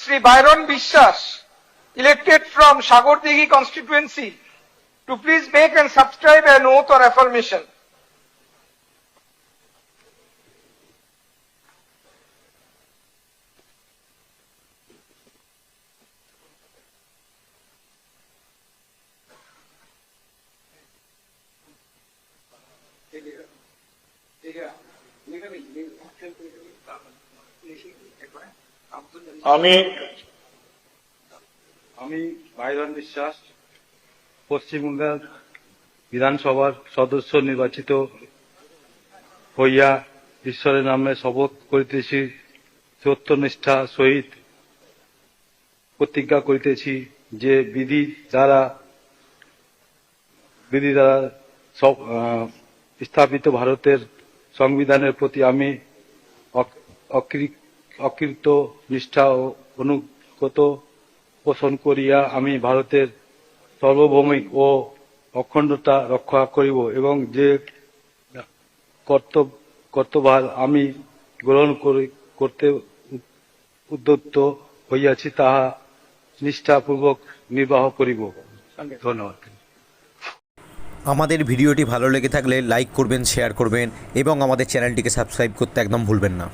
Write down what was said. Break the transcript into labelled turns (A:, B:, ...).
A: Shri Byron Bishwas, elected from Shagordighi constituency, to please make and subscribe an oath or affirmation.
B: আমি Byron বিশ্বাস পশ্চিমবঙ্গের বিধানসভার সদস্য নির্বাচিত হইয়া ঈশ্বরের নামে শপথ করিতেছি, সত্যনিষ্ঠা সহিত প্রতিজ্ঞা করিতেছি যে বিধি দ্বারা স্থাপিত ভারতের সংবিধানের প্রতি আমি অকৃত নিষ্ঠা ও অনুগত পোষণ করিয়া আমি ভারতের সার্বভৌমিক ও অখণ্ডতা রক্ষা করিব এবং যে কর্তব্য আমি গ্রহণ করতে উদ্যত হইয়াছি তাহা নিষ্ঠাপূর্বক নির্বাহ করিব। ধন্যবাদ।
C: আমাদের ভিডিওটি ভালো লেগে থাকলে লাইক করবেন, শেয়ার করবেন এবং আমাদের চ্যানেলটিকে সাবস্ক্রাইব করতে একদম ভুলবেন না।